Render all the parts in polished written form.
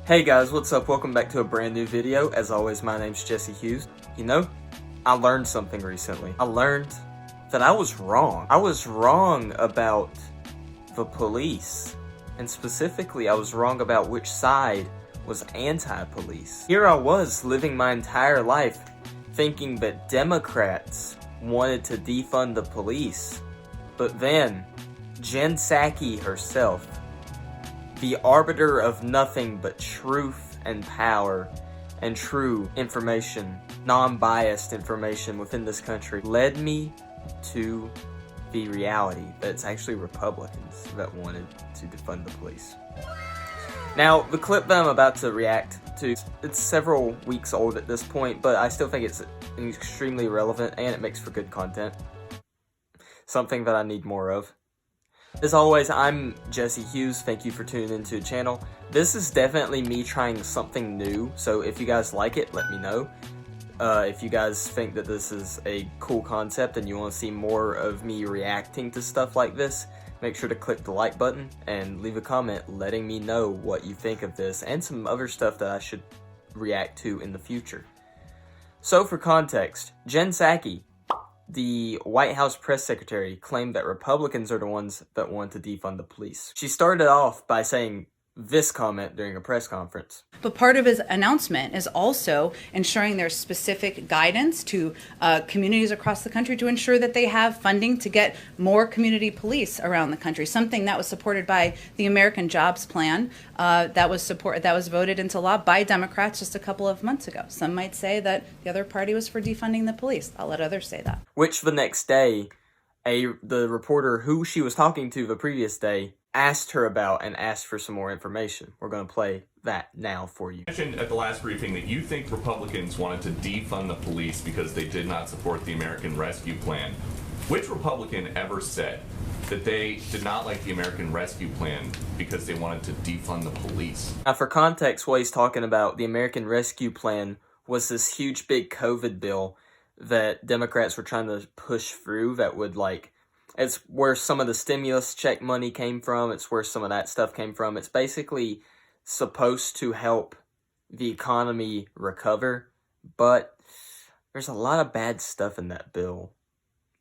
Hey guys, what's up? Welcome back to a brand new video. As always, my name's Jesse Hughes. You know, I learned something recently. I learned that I was wrong. I was wrong about the police. And specifically, I was wrong about which side was anti-police. Here I was, living my entire life thinking that Democrats wanted to defund the police. But then, Jen Psaki herself, the arbiter of nothing but truth and power and true information, non-biased information within this country, led me to the reality that it's actually Republicans that wanted to defund the police. Now, the clip that I'm about to react to, it's several weeks old at this point, but I still think it's extremely relevant and it makes for good content. Something that I need more of. As always, I'm Jesse Hughes. Thank you for tuning into the channel. This is definitely me trying something new, so if you guys like it, let me know. If you guys think that this is a cool concept and you want to see more of me reacting to stuff like this, make sure to click the like button and leave a comment letting me know what you think of this and some other stuff that I should react to in the future. So for context, Jen Psaki, the White House press secretary, claimed that Republicans are the ones that want to defund the police. She started off by saying this comment during a press conference. But part of his announcement is also ensuring there's specific guidance to communities across the country to ensure that they have funding to get more community police around the country. Something that was supported by the American Jobs Plan that was voted into law by Democrats just a couple of months ago. Some might say that the other party was for defunding the police. I'll let others say that. Which the next day, the reporter who she was talking to the previous day asked her about and asked for some more information. We're going to play that now for you. You mentioned at the last briefing that you think Republicans wanted to defund the police because they did not support the American Rescue Plan. Which Republican ever said that they did not like the American Rescue Plan because they wanted to defund the police? Now, for context, what he's talking about, the American Rescue Plan was this huge big COVID bill that Democrats were trying to push through that would it's where some of the stimulus check money came from. It's where some of that stuff came from. It's basically supposed to help the economy recover, but there's a lot of bad stuff in that bill.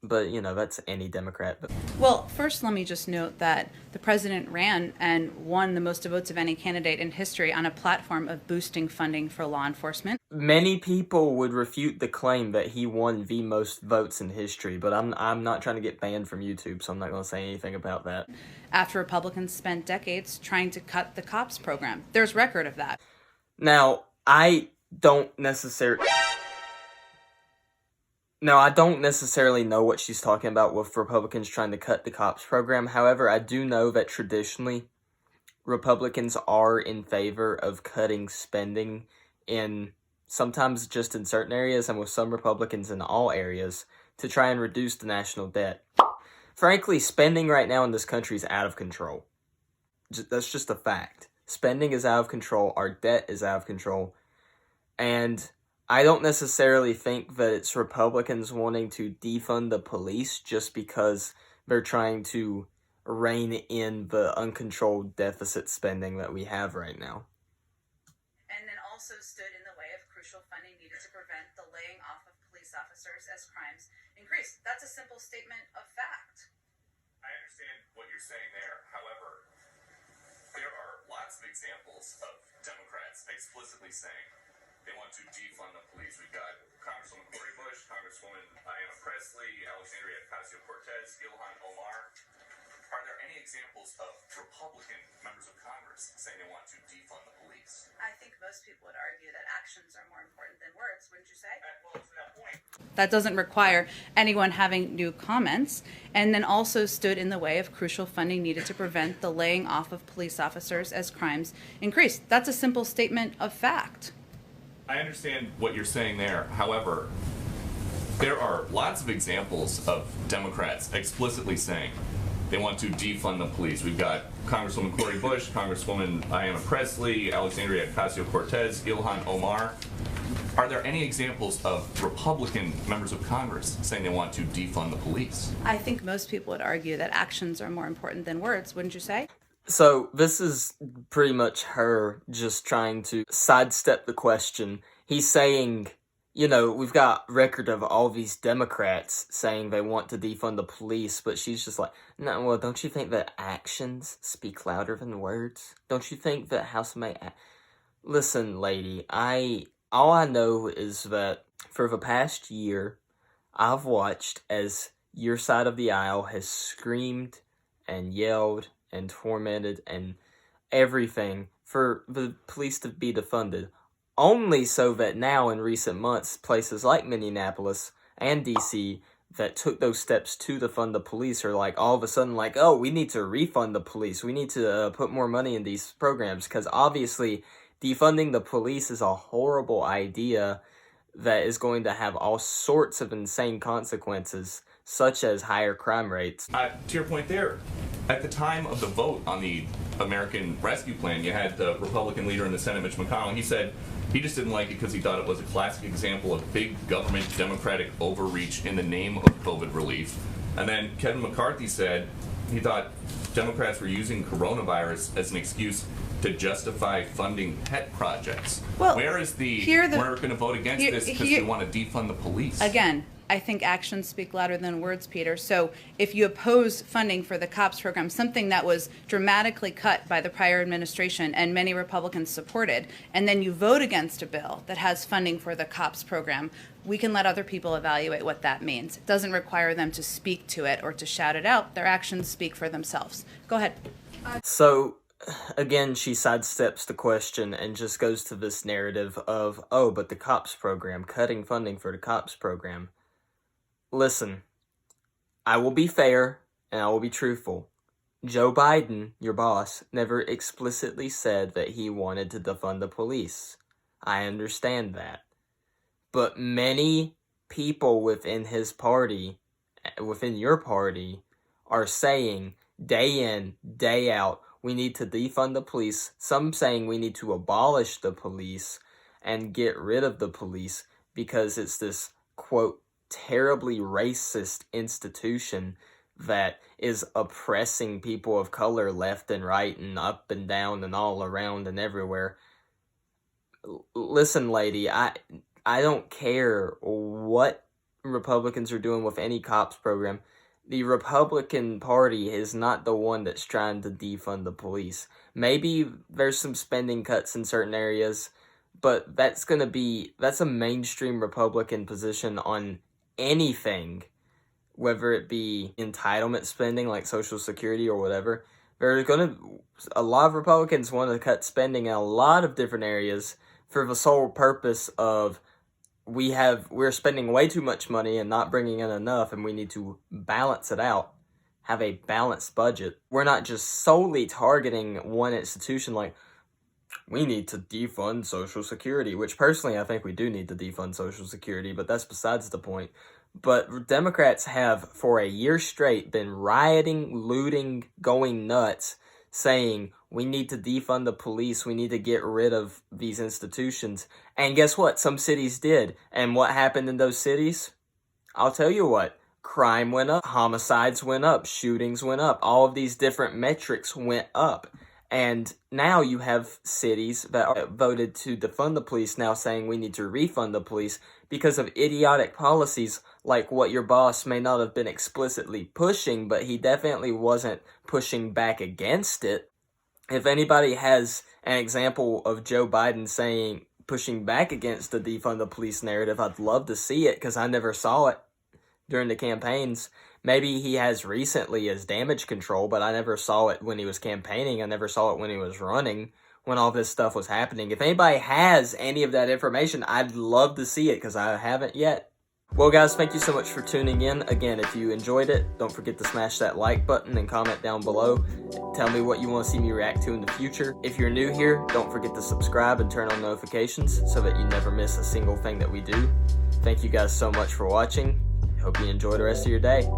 But, you know, that's any Democrat. Well, first, let me just note that the president ran and won the most votes of any candidate in history on a platform of boosting funding for law enforcement. Many people would refute the claim that he won the most votes in history, but I'm not trying to get banned from YouTube, so I'm not going to say anything about that. After Republicans spent decades trying to cut the cops program. There's record of that. Now, I don't necessarily know what she's talking about with Republicans trying to cut the cops program. However, I do know that traditionally, Republicans are in favor of cutting spending sometimes just in certain areas, and with some Republicans in all areas, to try and reduce the national debt. Frankly, spending right now in this country is out of control. That's just a fact. Spending is out of control, our debt is out of control, and I don't necessarily think that it's Republicans wanting to defund the police just because they're trying to rein in the uncontrolled deficit spending that we have right now. And then also stood in the way of crucial funding needed to prevent the laying off of police officers as crimes increase. That's a simple statement of fact. I understand what you're saying there. However, there are lots of examples of Democrats explicitly saying they want to defund the police. We've got Congresswoman Cori Bush, Congresswoman Diana Presley, Alexandria Ocasio-Cortez, Ilhan Omar. Are there any examples of Republican members of Congress saying they want to defund the police? I think most people would argue that actions are more important than words, wouldn't you say? Well, to that point. That doesn't require anyone having new comments, and then also stood in the way of crucial funding needed to prevent the laying off of police officers as crimes increase. That's a simple statement of fact. I understand what you're saying there. However, there are lots of examples of Democrats explicitly saying they want to defund the police. We've got Congresswoman Cori Bush, Congresswoman Diana Presley, Alexandria Ocasio-Cortez, Ilhan Omar. Are there any examples of Republican members of Congress saying they want to defund the police? I think most people would argue that actions are more important than words, wouldn't you say? So this is pretty much her just trying to sidestep the question. He's saying, we've got record of all these Democrats saying they want to defund the police, but she's just like, no, well, don't you think that actions speak louder than words? Don't you think that Listen, lady, all I know is that for the past year, I've watched as your side of the aisle has screamed and yelled and tormented and everything for the police to be defunded. Only so that now in recent months, places like Minneapolis and DC that took those steps to defund the police are like all of a sudden like, oh, we need to refund the police. We need to put more money in these programs because obviously defunding the police is a horrible idea that is going to have all sorts of insane consequences, such as higher crime rates. To your point there, at the time of the vote on the American Rescue Plan, you had the Republican leader in the Senate, Mitch McConnell. He said he just didn't like it because he thought it was a classic example of big government Democratic overreach in the name of COVID relief. And then Kevin McCarthy said he thought Democrats were using coronavirus as an excuse to justify funding pet projects. Well, we're going to vote against this because we want to defund the police. Again, I think actions speak louder than words, Peter. So if you oppose funding for the COPS program, something that was dramatically cut by the prior administration and many Republicans supported, and then you vote against a bill that has funding for the COPS program, we can let other people evaluate what that means. It doesn't require them to speak to it or to shout it out. Their actions speak for themselves. Go ahead. So, again, she sidesteps the question and just goes to this narrative of, oh, but the COPS program, cutting funding for the COPS program. Listen, I will be fair and I will be truthful. Joe Biden, your boss, never explicitly said that he wanted to defund the police. I understand that. But many people within his party, within your party, are saying day in, day out, we need to defund the police. Some saying we need to abolish the police and get rid of the police because it's this, quote, terribly racist institution that is oppressing people of color left and right and up and down and all around and everywhere. Listen, lady, I don't care what Republicans are doing with any COPS program. The Republican Party is not the one that's trying to defund the police. Maybe there's some spending cuts in certain areas, but that's a mainstream Republican position on anything, whether it be entitlement spending like Social Security or whatever. A lot of Republicans want to cut spending in a lot of different areas for the sole purpose of we're spending way too much money and not bringing in enough, and we need to balance it out, have a balanced budget. We're not just solely targeting one institution like, we need to defund Social Security, which personally I think we do need to defund Social Security, but that's besides the point. But Democrats have for a year straight been rioting, looting, going nuts, saying we need to defund the police, we need to get rid of these institutions. And guess what? Some cities did. And what happened in those cities? I'll tell you what. Crime went up, homicides went up, shootings went up, all of these different metrics went up. And now you have cities that are voted to defund the police now saying we need to refund the police because of idiotic policies like what your boss may not have been explicitly pushing, but he definitely wasn't pushing back against it. If anybody has an example of Joe Biden pushing back against the defund the police narrative, I'd love to see it because I never saw it during the campaigns. Maybe he has recently as damage control, but I never saw it when he was campaigning. I never saw it when he was running, when all this stuff was happening. If anybody has any of that information, I'd love to see it because I haven't yet. Well, guys, thank you so much for tuning in. Again, if you enjoyed it, don't forget to smash that like button and comment down below. Tell me what you want to see me react to in the future. If you're new here, don't forget to subscribe and turn on notifications so that you never miss a single thing that we do. Thank you guys so much for watching. Hope you enjoy the rest of your day.